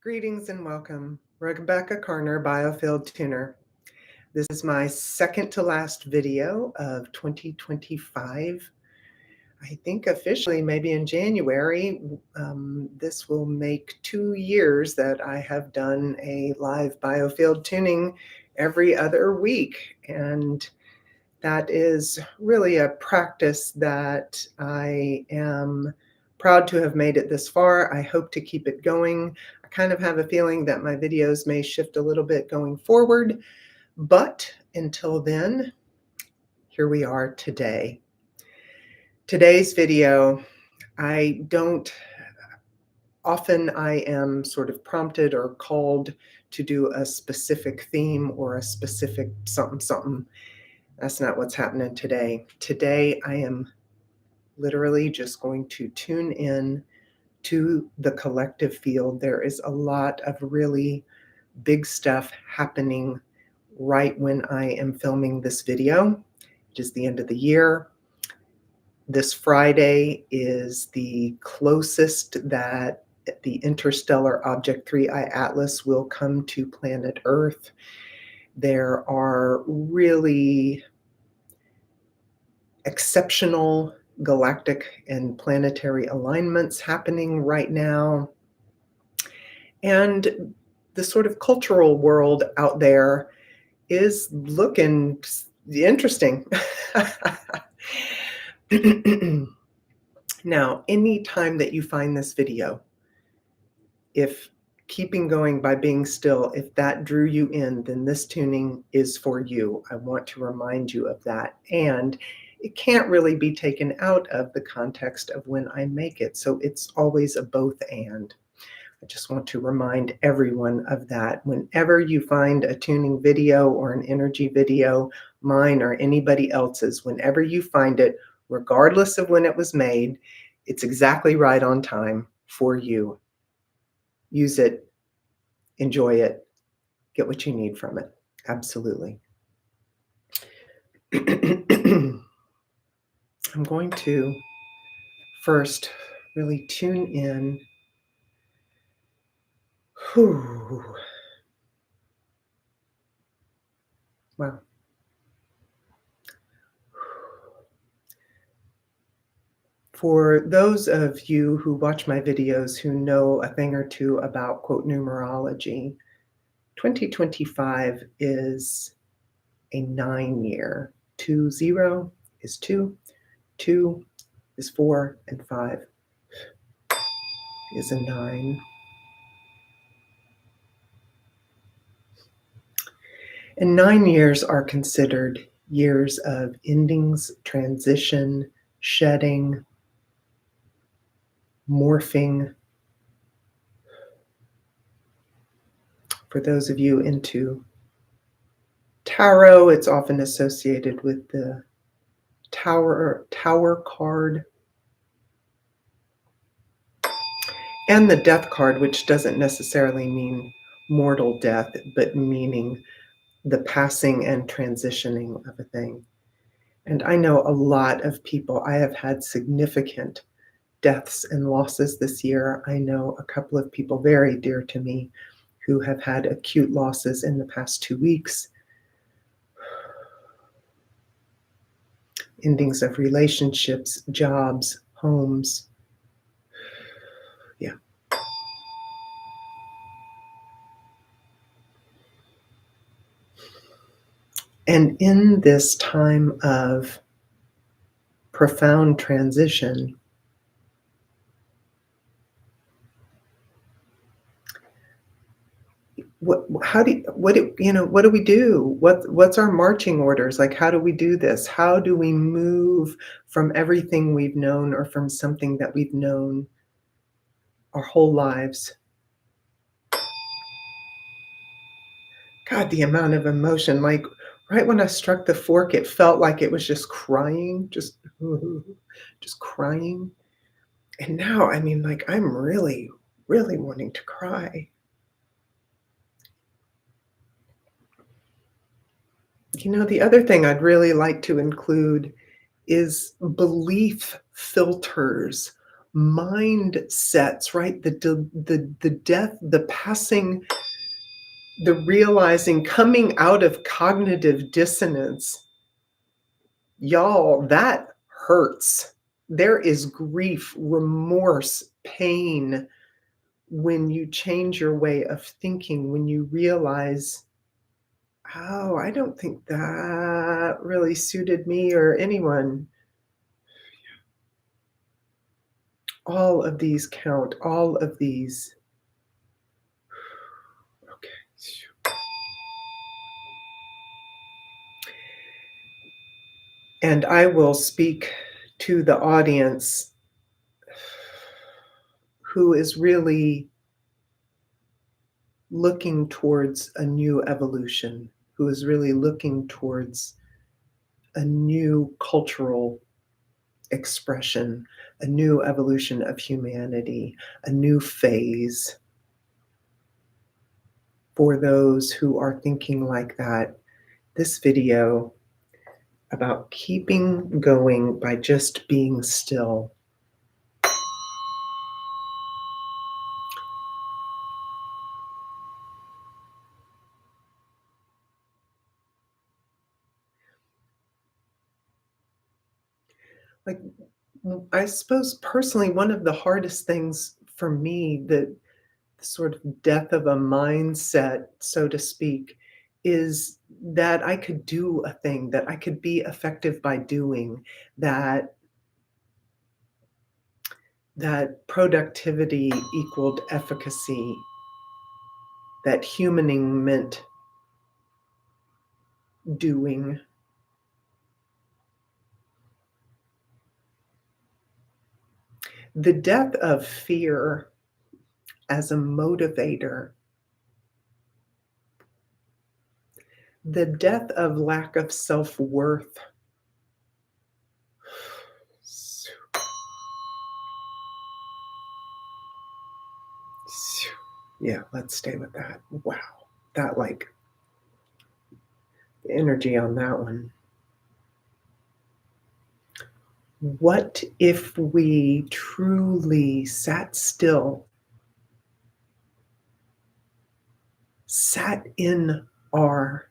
Greetings and welcome. Rebecca Carner, Biofield Tuner. This is my second to last video of 2025. I think officially maybe in January, this will make 2 years that I have done a live biofield tuning every other week. And that is really a practice that I am proud to have made it this far. I hope to keep it going. I kind of have a feeling that my videos may shift a little bit going forward, but until then, here we are today. Today's video, often I am sort of prompted or called to do a specific theme or a specific something. That's not what's happening today. Today, I am literally just going to tune in to the collective field. There is a lot of really big stuff happening right when I am filming this video. It is the end of the year. This Friday is the closest that the interstellar object 3I Atlas will come to planet Earth. There are really exceptional galactic and planetary alignments happening right now. And the sort of cultural world out there is looking interesting. Now, anytime that you find this video, if keeping going by being still, if that drew you in, then this tuning is for you. I want to remind you of that. And it can't really be taken out of the context of when I make it. So it's always a both and. I just want to remind everyone of that. Whenever you find a tuning video or an energy video, mine or anybody else's, whenever you find it, regardless of when it was made, it's exactly right on time for you. Use it, enjoy it, get what you need from it. Absolutely. I'm going to first really tune in. Wow. For those of you who watch my videos who know a thing or two about quote numerology, 2025 is a 9-year. 20 is 2, 2 is 4, and 5 is a 9. And 9 years are considered years of endings, transition, shedding, morphing. For those of you into tarot, it's often associated with the tower card and the death card, which doesn't necessarily mean mortal death, but meaning the passing and transitioning of a thing. And I know a lot of people. I have had significant deaths and losses this year. I know a couple of people very dear to me who have had acute losses in the past 2 weeks. Endings of relationships, jobs, homes. Yeah. And in this time of profound transition, what do we do? What's our marching orders? Like, how do we do this? How do we move from everything we've known or from something that we've known our whole lives? God, the amount of emotion, like right when I struck the fork, it felt like it was just crying, just crying. And now, I mean, like, I'm really, really wanting to cry. You know, the other thing I'd really like to include is belief filters mindsets, right? The death, the passing, the realizing, coming out of cognitive dissonance. Y'all, that hurts. There is grief, remorse, pain when you change your way of thinking, when you realize, oh, I don't think that really suited me or anyone. All of these count, all of these. Okay. And I will speak to the audience who is really looking towards a new evolution, who is really looking towards a new cultural expression, a new evolution of humanity, a new phase. For those who are thinking like that, this video about keeping going by just being still. Like, I suppose personally, one of the hardest things for me, the sort of death of a mindset, so to speak, is that I could do a thing, that I could be effective by doing, that productivity equaled efficacy, that humaning meant doing. The death of fear as a motivator, the death of lack of self-worth. Yeah, let's stay with that. Wow. That, like, the energy on that one. What if we truly sat still, sat in our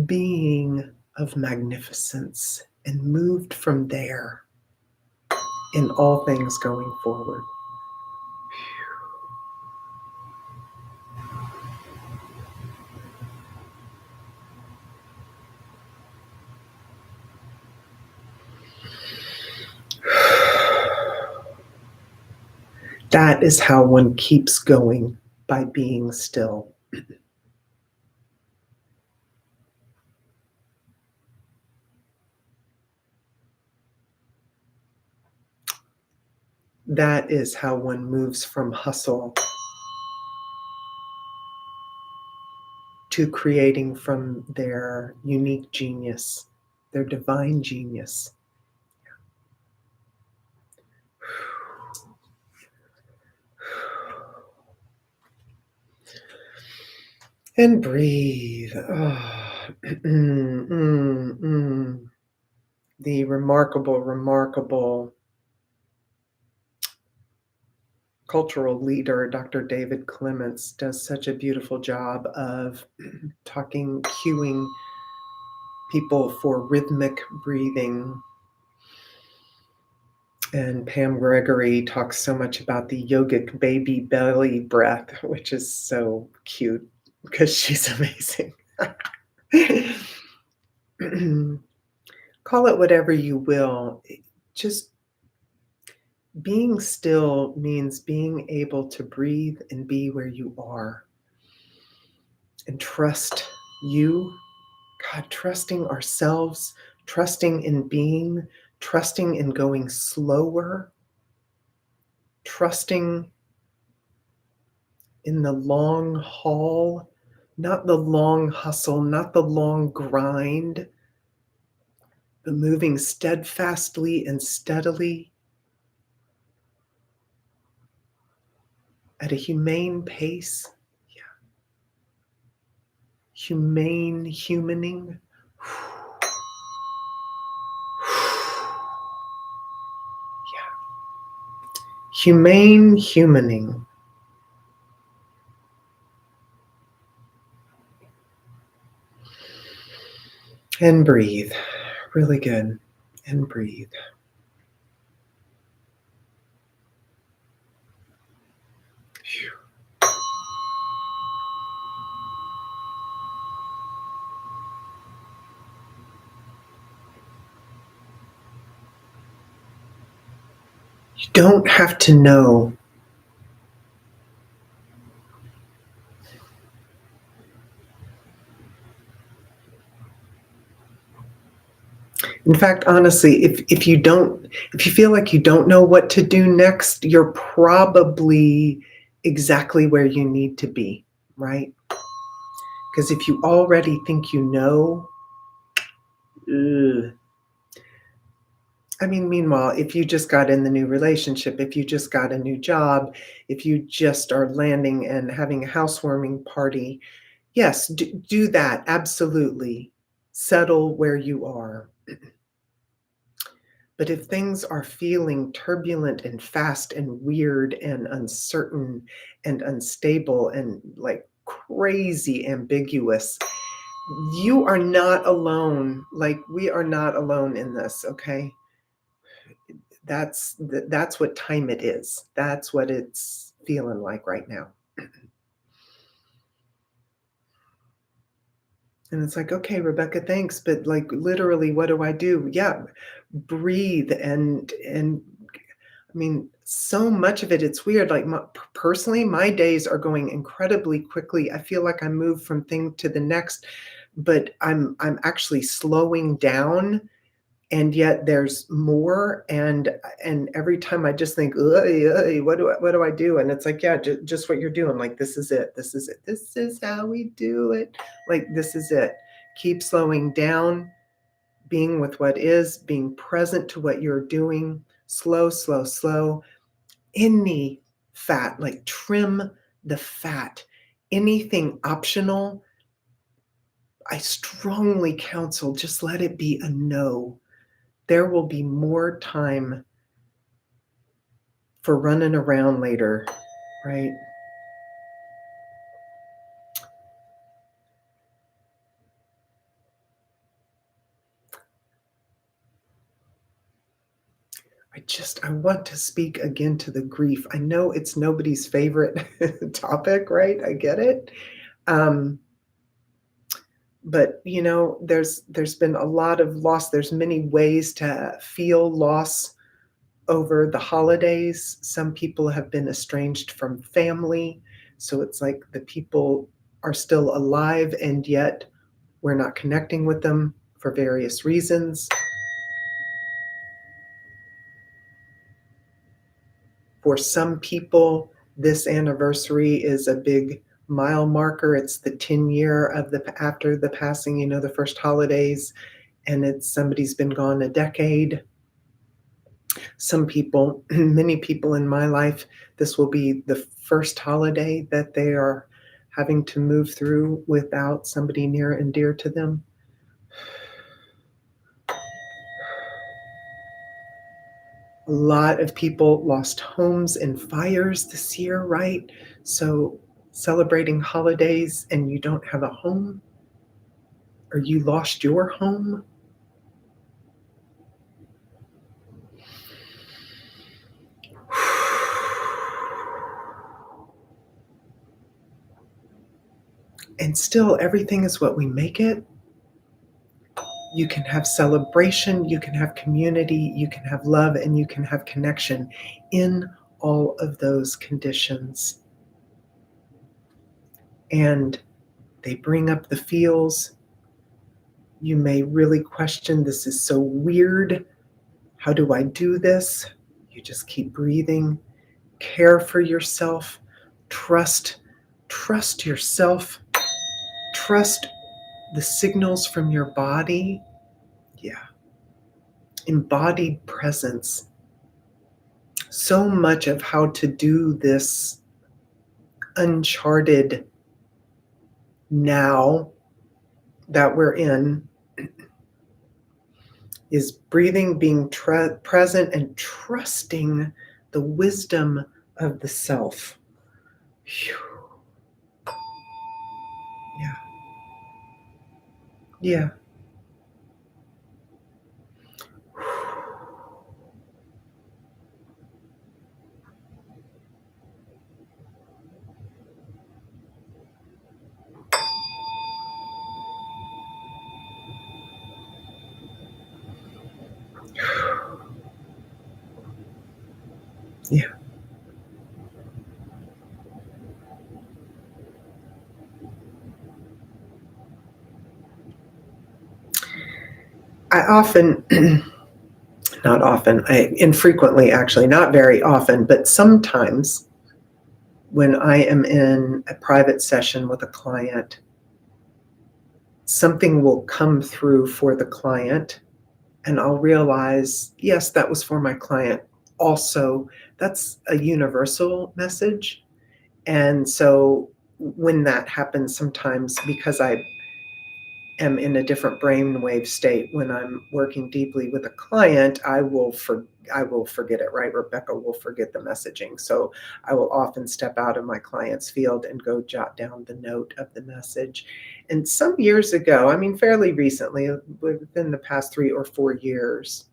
being of magnificence, and moved from there in all things going forward? That is how one keeps going, by being still. That is how one moves from hustle to creating from their unique genius, their divine genius. And breathe. Oh. The remarkable cultural leader, Dr. David Clements, does such a beautiful job of cueing people for rhythmic breathing. And Pam Gregory talks so much about the yogic baby belly breath, which is so cute because she's amazing. Call it whatever you will. Just being still means being able to breathe and be where you are. And trust you, God, trusting ourselves, trusting in being, trusting in going slower, trusting in the long haul, not the long hustle, not the long grind, but moving steadfastly and steadily at a humane pace. Yeah. Humane humaning. Yeah. Humane humaning. And breathe. Really good. And breathe. Phew. You don't have to know. In fact, honestly, if you feel like you don't know what to do next, you're probably exactly where you need to be, right? Because if you already think you know, ugh. I mean, meanwhile, if you just got in the new relationship, if you just got a new job, if you just are landing and having a housewarming party, yes, do that. Absolutely. Settle where you are. But if things are feeling turbulent and fast and weird and uncertain and unstable and like crazy ambiguous, you are not alone. Like, we are not alone in this, okay? That's what time it is. That's what it's feeling like right now. And it's like, okay, Rebecca, thanks, but like literally, what do I do? Yeah, breathe and I mean, so much of it, it's weird. Like personally, my days are going incredibly quickly. I feel like I move from thing to the next, but I'm actually slowing down, and yet there's more. And every time I just think, "Ugh, ugh, what do I do?" And it's like, yeah, just what you're doing. Like, this is it. This is it. This is how we do it. Like, this is it. Keep slowing down, being with what is, being present to what you're doing. Slow, slow, slow. Any fat, like trim the fat. Anything optional, I strongly counsel just let it be a no. There will be more time for running around later, right? I want to speak again to the grief. I know it's nobody's favorite topic, right? I get it. Um, but there's been a lot of loss. There's many ways to feel loss over the holidays. Some people have been estranged from family, so it's like the people are still alive and yet we're not connecting with them for various reasons. For some people, this anniversary is a big mile marker. It's the 10-year of the after the passing, the first holidays, and it's somebody's been gone a decade. Some people, many people in my life, this will be the first holiday that they are having to move through without somebody near and dear to them. A lot of people lost homes in fires this year, right? So celebrating holidays and you don't have a home, or you lost your home. And still, everything is what we make it. You can have celebration, you can have community, you can have love, and you can have connection in all of those conditions. And they bring up the feels. You may really question, this is so weird. How do I do this? You just keep breathing. Care for yourself. Trust yourself. Trust the signals from your body. Yeah. Embodied presence. So much of how to do this uncharted now that we're in is breathing, being present, and trusting the wisdom of the self. Phew. Yeah. Yeah. Yeah. I often, not often, infrequently actually, not very often, but sometimes when I am in a private session with a client, something will come through for the client, and I'll realize, yes, that was for my client. Also, that's a universal message. And so when that happens, sometimes because I am in a different brainwave state when I'm working deeply with a client, I will forget it, right? Rebecca will forget the messaging. So I will often step out of my client's field and go jot down the note of the message. And some years ago, I mean, fairly recently, within the past 3 or 4 years,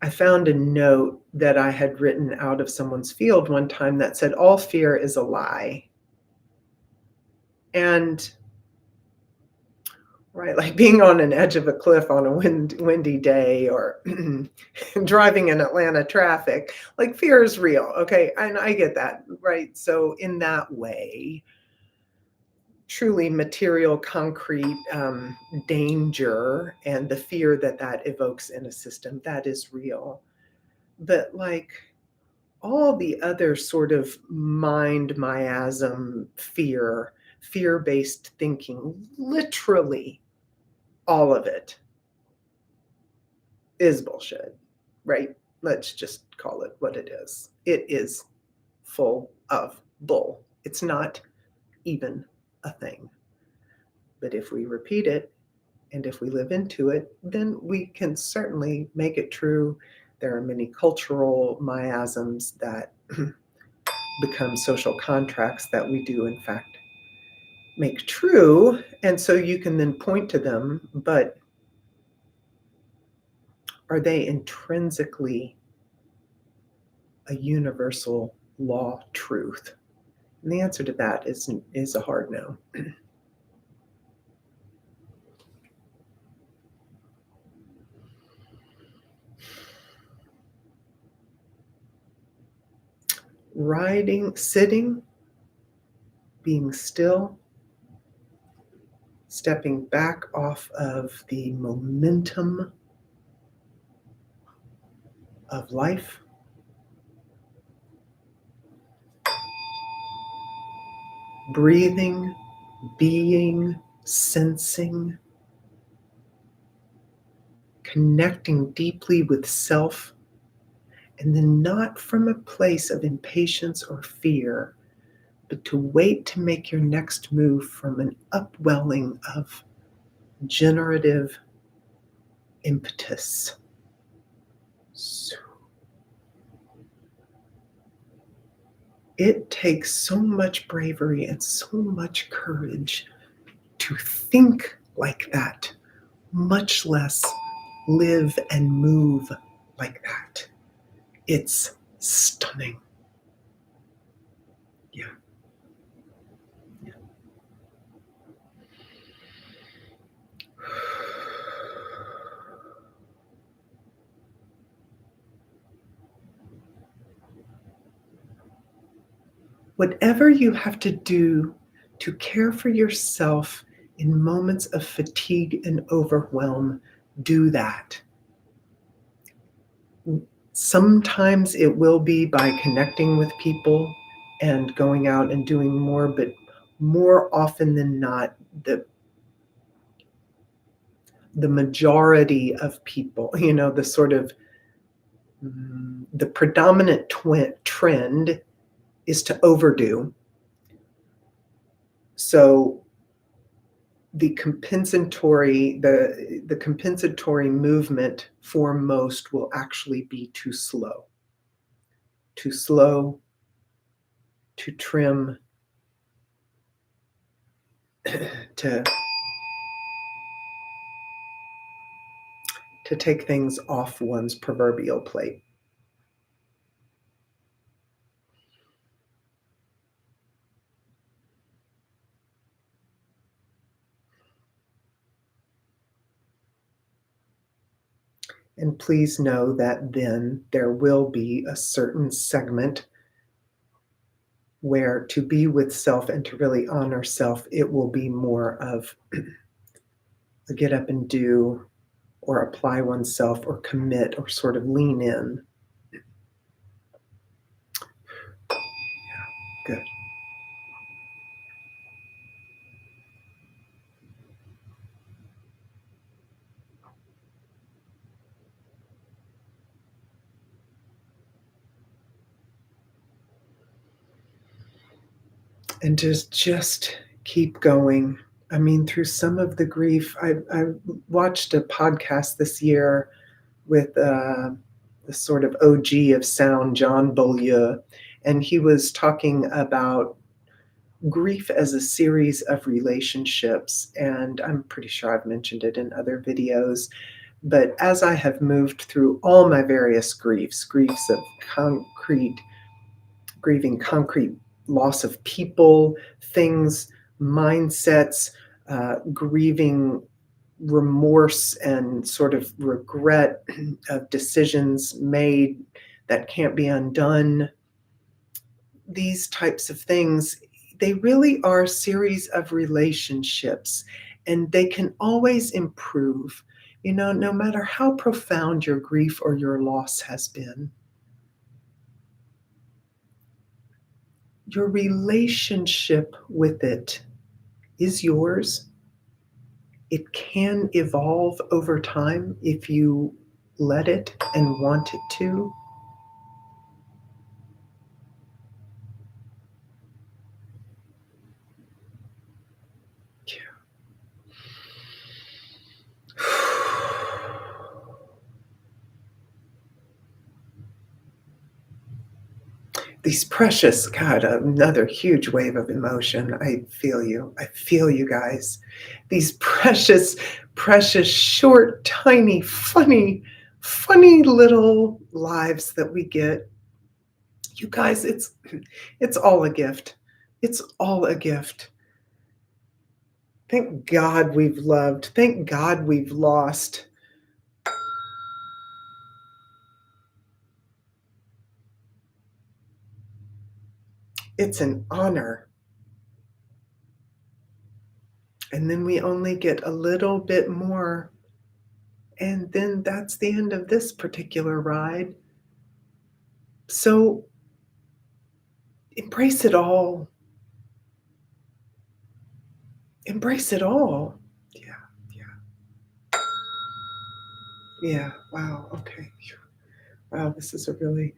I found a note that I had written out of someone's field one time that said, all fear is a lie. And right, like being on an edge of a cliff on a windy day or driving in Atlanta traffic, like fear is real, okay? And I get that, right? So in that way, truly material, concrete danger and the fear that that evokes in a system, that is real. But like all the other sort of mind miasm, fear-based thinking, literally all of it is bullshit, right? Let's just call it what it is. It is full of bull. It's not even a thing. But if we repeat it and if we live into it, then we can certainly make it true. There are many cultural miasms that become social contracts that we do, in fact, make true. And so you can then point to them, but are they intrinsically a universal law truth? And the answer to that is a hard no. Sitting, being still, stepping back off of the momentum of life, breathing, being, sensing, connecting deeply with self, and then not from a place of impatience or fear, but to wait to make your next move from an upwelling of generative impetus. So it takes so much bravery and so much courage to think like that, much less live and move like that. It's stunning. Yeah. Yeah. Whatever you have to do to care for yourself in moments of fatigue and overwhelm, do that. Sometimes it will be by connecting with people and going out and doing more, but more often than not, the majority of people, the sort of the predominant trend is to overdo. So the compensatory movement for most will actually be too slow, to trim, to take things off one's proverbial plate. And please know that then there will be a certain segment where to be with self and to really honor self, it will be more of a get up and do, or apply oneself, or commit, or sort of lean in. Good. And just keep going. I mean, through some of the grief, I watched a podcast this year with the sort of OG of sound, John Beaulieu, and he was talking about grief as a series of relationships. And I'm pretty sure I've mentioned it in other videos. But as I have moved through all my various griefs of grieving concrete loss of people, things, mindsets, grieving remorse and sort of regret of decisions made that can't be undone, these types of things, they really are a series of relationships, and they can always improve. You know, no matter how profound your grief or your loss has been, your relationship with it is yours. It can evolve over time if you let it and want it to. These precious, God, another huge wave of emotion. I feel you. I feel you guys. These precious, precious, short, tiny, funny little lives that we get. You guys, it's all a gift. It's all a gift. Thank God we've loved. Thank God we've lost. It's an honor. And then we only get a little bit more. And then that's the end of this particular ride. So embrace it all. Embrace it all. Yeah, yeah. Yeah, wow, okay. Wow, this is a really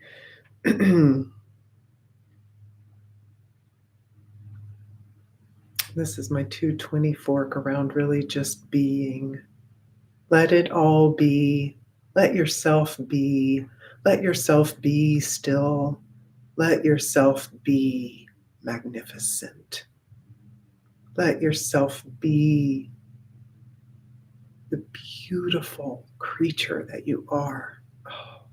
this is my 220 fork around really just being. Let it all be. Let yourself be. Let yourself be still. Let yourself be magnificent. Let yourself be the beautiful creature that you are. Oh.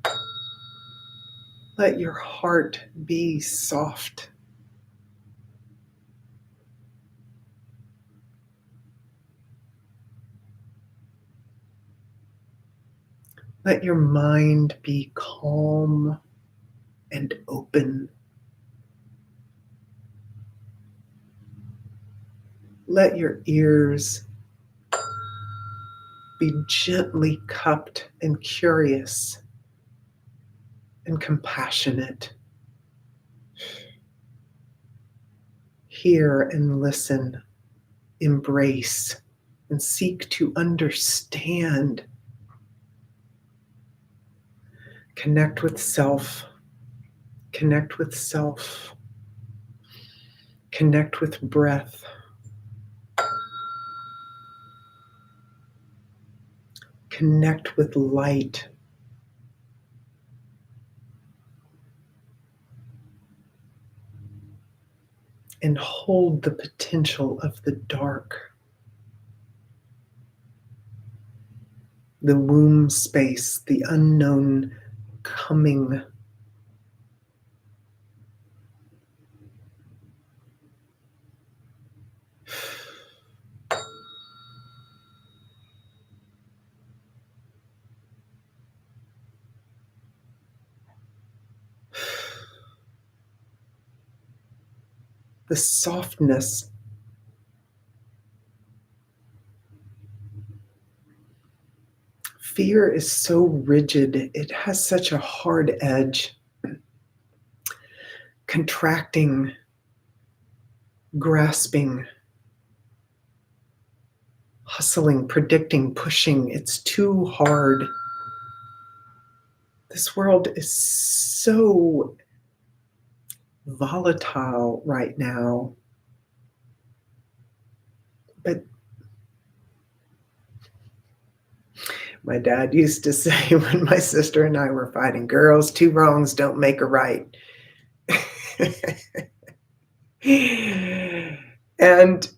Let your heart be soft. Let your mind be calm and open. Let your ears be gently cupped and curious and compassionate. Hear and listen, embrace, and seek to understand. Connect with self. Connect with self. Connect with breath. connect with light. And hold the potential of the dark, the womb space, the unknown coming. The softness. Fear is so rigid. It has such a hard edge. Contracting, grasping, hustling, predicting, pushing. It's too hard. This world is so volatile right now. But my dad used to say when my sister and I were fighting, girls, two wrongs don't make a right. And,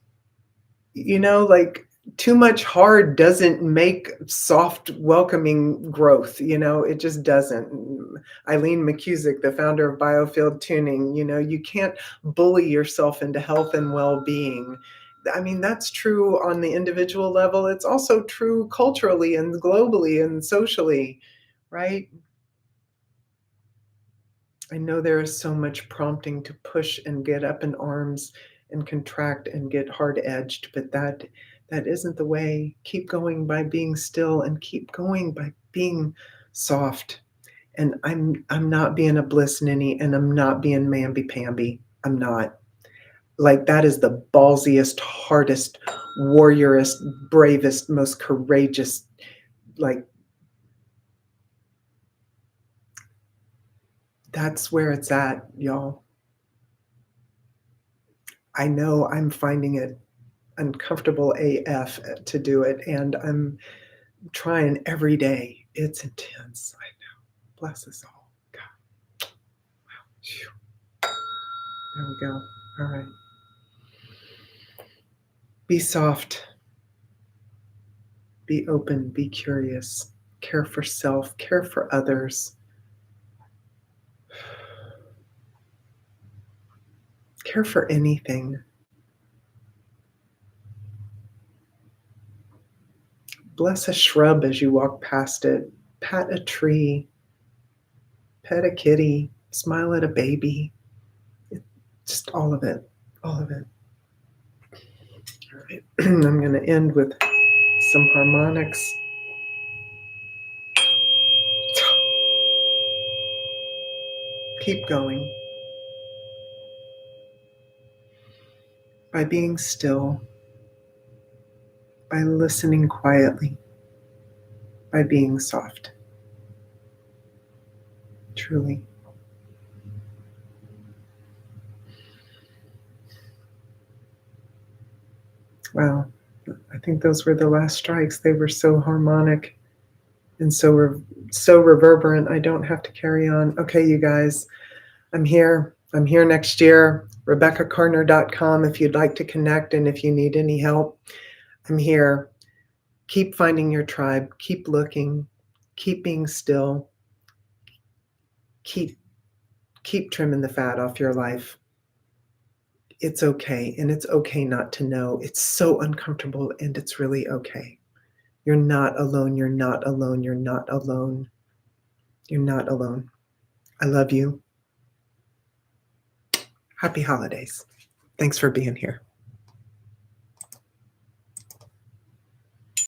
like too much hard doesn't make soft, welcoming growth. It just doesn't. Eileen McCusick, the founder of Biofield Tuning, you can't bully yourself into health and well-being. I mean, that's true on the individual level. It's also true culturally and globally and socially, right? I know there is so much prompting to push and get up in arms and contract and get hard-edged, but that isn't the way. Keep going by being still and keep going by being soft. And I'm not being a bliss ninny and I'm not being mamby-pamby. I'm not. Like that is the ballsiest, hardest, warriorist, bravest, most courageous, like that's where it's at, y'all. I know I'm finding it uncomfortable AF to do it, and I'm trying every day. It's intense. I know. Bless us all. God. Wow. Phew. There we go. All right. Be soft. Be open. Be curious. Care for self. Care for others. Care for anything. Bless a shrub as you walk past it. Pat a tree. Pet a kitty. Smile at a baby. Just all of it. All of it. All right. I'm going to end with some harmonics. Keep going. By being still. By listening quietly. By being soft. Truly. Wow. I think those were the last strikes. They were so harmonic and so reverberant. I don't have to carry on. Okay, you guys, I'm here. I'm here next year. RebeccaKarner.com if you'd like to connect and if you need any help. I'm here. Keep finding your tribe. Keep looking. Keep being still. Keep trimming the fat off your life. It's okay, and it's okay not to know. It's so uncomfortable, and it's really okay. You're not alone. You're not alone. You're not alone. You're not alone. I love you. Happy holidays. Thanks for being here.